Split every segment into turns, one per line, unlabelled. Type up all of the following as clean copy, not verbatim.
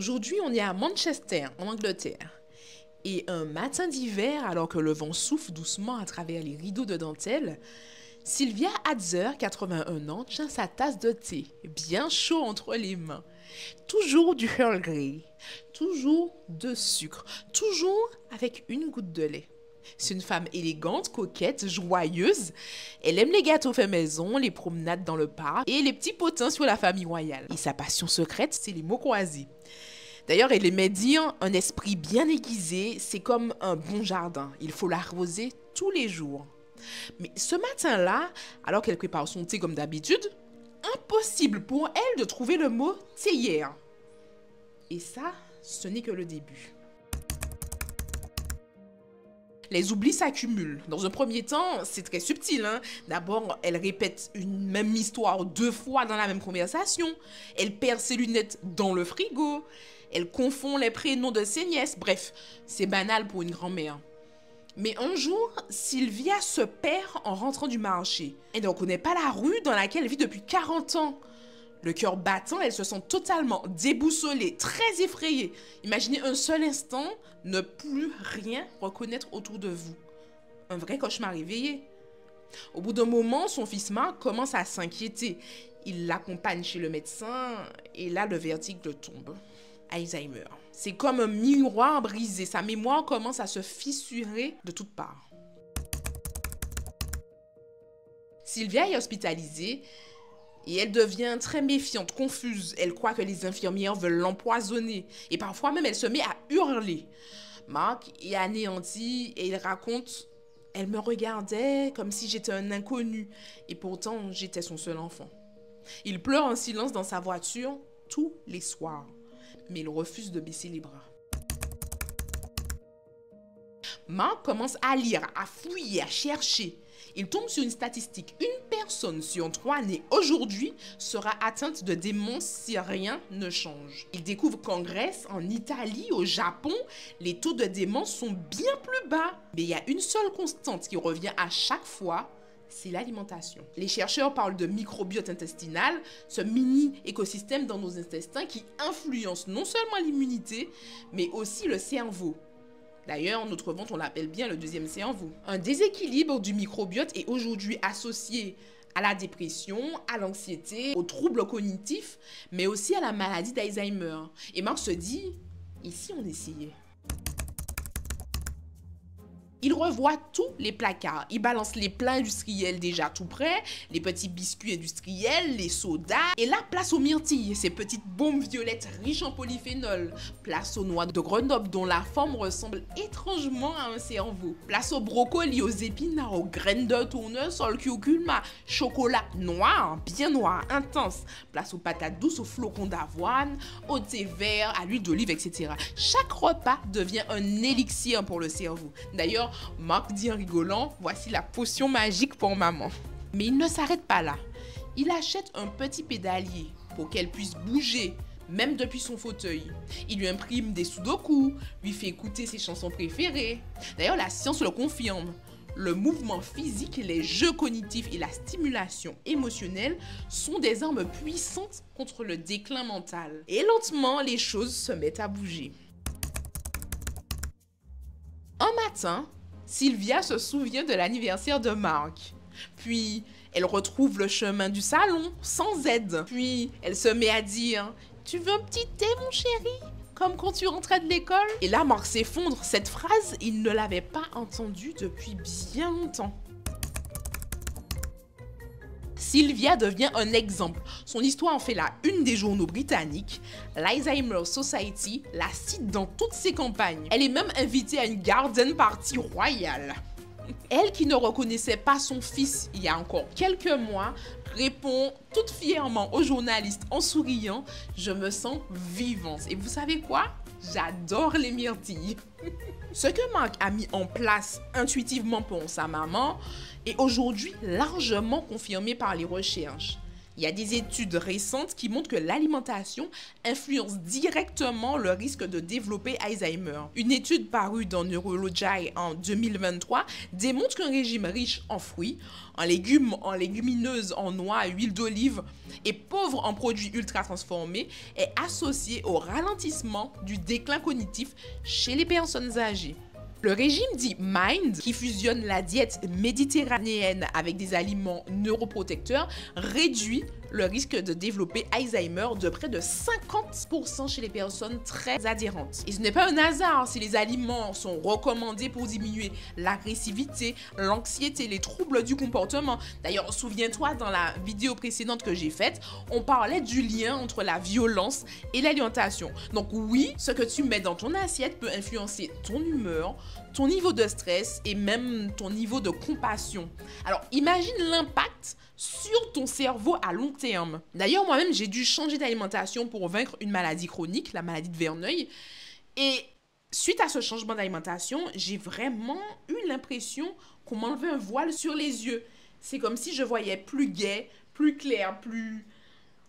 Aujourd'hui, on est à Manchester, en Angleterre. Et un matin d'hiver, alors que le vent souffle doucement à travers les rideaux de dentelle, Sylvia Hadzer, 81 ans, tient sa tasse de thé, bien chaud entre les mains. Toujours du Earl Grey, toujours de sucre, toujours avec une goutte de lait. C'est une femme élégante, coquette, joyeuse. Elle aime les gâteaux faits maison, les promenades dans le parc et les petits potins sur la famille royale. Et sa passion secrète, c'est les mots croisés. D'ailleurs, elle aimait dire un esprit bien aiguisé, c'est comme un bon jardin. Il faut l'arroser tous les jours. Mais ce matin-là, alors qu'elle prépare son thé comme d'habitude, impossible pour elle de trouver le mot théière. Et ça, ce n'est que le début. Les oublis s'accumulent. Dans un premier temps, c'est très subtil. D'abord, elle répète une même histoire 2 fois dans la même conversation. Elle perd ses lunettes dans le frigo. Elle confond les prénoms de ses nièces. Bref, c'est banal pour une grand-mère. Mais un jour, Sylvia se perd en rentrant du marché. Elle ne reconnaît pas la rue dans laquelle elle vit depuis 40 ans. Le cœur battant, elle se sent totalement déboussolée, très effrayée. Imaginez un seul instant ne plus rien reconnaître autour de vous. Un vrai cauchemar réveillé. Au bout d'un moment, son fils Mark commence à s'inquiéter. Il l'accompagne chez le médecin et là, le verdict tombe. Alzheimer. C'est comme un miroir brisé. Sa mémoire commence à se fissurer de toutes parts. Sylvia est hospitalisée et elle devient très méfiante, confuse. Elle croit que les infirmières veulent l'empoisonner. Et parfois même, elle se met à hurler. Mark est anéanti et il raconte « Elle me regardait comme si j'étais un inconnu. Et pourtant, j'étais son seul enfant. » Il pleure en silence dans sa voiture tous les soirs. Mais il refuse de baisser les bras. Mark commence à lire, à fouiller, à chercher. Il tombe sur une statistique. 1 personne sur 3 née aujourd'hui sera atteinte de démence si rien ne change. Il découvre qu'en Grèce, en Italie, au Japon, les taux de démence sont bien plus bas. Mais il y a une seule constante qui revient à chaque fois, c'est l'alimentation. Les chercheurs parlent de microbiote intestinal, ce mini-écosystème dans nos intestins qui influence non seulement l'immunité, mais aussi le cerveau. D'ailleurs, notre ventre, on l'appelle bien le 2e cerveau. Un déséquilibre du microbiote est aujourd'hui associé à la dépression, à l'anxiété, aux troubles cognitifs, mais aussi à la maladie d'Alzheimer. Et Mark se dit, ici on essayait. Il revoit tous les placards. Il balance les plats industriels déjà tout prêts, les petits biscuits industriels, les sodas. Et là, place aux myrtilles, ces petites bombes violettes riches en polyphénol. Place aux noix de Grenoble dont la forme ressemble étrangement à un cerveau. Place aux brocolis, aux épinards, aux graines de tournesol, au curcuma, chocolat noir, bien noir, intense. Place aux patates douces, aux flocons d'avoine, au thé vert, à l'huile d'olive, etc. Chaque repas devient un élixir pour le cerveau. D'ailleurs, Mark dit en rigolant, voici la potion magique pour maman. Mais il ne s'arrête pas là. Il achète un petit pédalier pour qu'elle puisse bouger, même depuis son fauteuil. Il lui imprime des sudoku, lui fait écouter ses chansons préférées. D'ailleurs, la science le confirme. Le mouvement physique, les jeux cognitifs et la stimulation émotionnelle sont des armes puissantes contre le déclin mental. Et lentement, les choses se mettent à bouger. Un matin, Sylvia se souvient de l'anniversaire de Mark. Puis, elle retrouve le chemin du salon, sans aide. Puis, elle se met à dire « Tu veux un petit thé, mon chéri ? Comme quand tu rentrais de l'école ?» Et là, Mark s'effondre. Cette phrase, il ne l'avait pas entendue depuis bien longtemps. Sylvia devient un exemple. Son histoire en fait la une des journaux britanniques. L'Alzheimer Society la cite dans toutes ses campagnes. Elle est même invitée à une garden party royale. Elle qui ne reconnaissait pas son fils il y a encore quelques mois, répond toute fièrement aux journalistes en souriant « Je me sens vivante. » Et vous savez quoi? J'adore les myrtilles. Ce que Mark a mis en place intuitivement pour sa maman est aujourd'hui largement confirmé par les recherches. Il y a des études récentes qui montrent que l'alimentation influence directement le risque de développer Alzheimer. Une étude parue dans Neurology en 2023 démontre qu'un régime riche en fruits, en légumes, en légumineuses, en noix, huile d'olive et pauvre en produits ultra transformés est associé au ralentissement du déclin cognitif chez les personnes âgées. Le régime dit MIND, qui fusionne la diète méditerranéenne avec des aliments neuroprotecteurs, réduit le risque de développer Alzheimer de près de 50% chez les personnes très adhérentes. Et ce n'est pas un hasard si les aliments sont recommandés pour diminuer l'agressivité, l'anxiété, les troubles du comportement. D'ailleurs, souviens-toi, dans la vidéo précédente que j'ai faite, on parlait du lien entre la violence et l'alimentation. Donc oui, ce que tu mets dans ton assiette peut influencer ton humeur, ton niveau de stress et même ton niveau de compassion. Alors, imagine l'impact sur ton cerveau à long terme. D'ailleurs, moi-même, j'ai dû changer d'alimentation pour vaincre une maladie chronique, la maladie de Verneuil. Et suite à ce changement d'alimentation, j'ai vraiment eu l'impression qu'on m'enlevait un voile sur les yeux. C'est comme si je voyais plus gai, plus clair,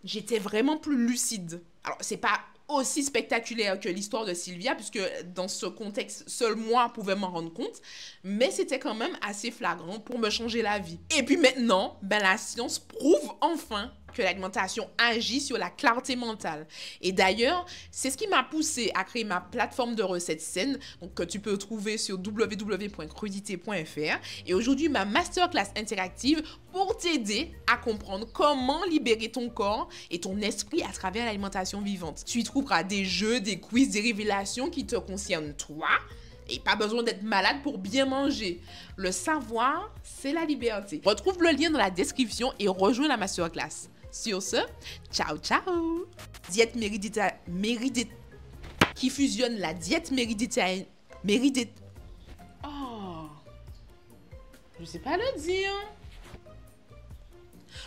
j'étais vraiment plus lucide. Alors, c'est pas aussi spectaculaire que l'histoire de Sylvia, puisque dans ce contexte, seul moi pouvais m'en rendre compte, mais c'était quand même assez flagrant pour me changer la vie. Et puis maintenant, la science prouve enfin que l'alimentation agit sur la clarté mentale. Et d'ailleurs, c'est ce qui m'a poussé à créer ma plateforme de recettes saines, donc que tu peux trouver sur www.crudité.fr. Et aujourd'hui, ma masterclass interactive pour t'aider à comprendre comment libérer ton corps et ton esprit à travers l'alimentation vivante. Tu y trouveras des jeux, des quiz, des révélations qui te concernent toi. Et pas besoin d'être malade pour bien manger. Le savoir, c'est la liberté. Retrouve le lien dans la description et rejoins la masterclass. Sur ce, ciao ciao. Diète qui fusionne la diète méditerranéenne. Oh, je sais pas le dire.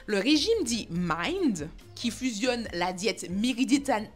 Le régime dit MIND, qui fusionne la diète méditerranéenne.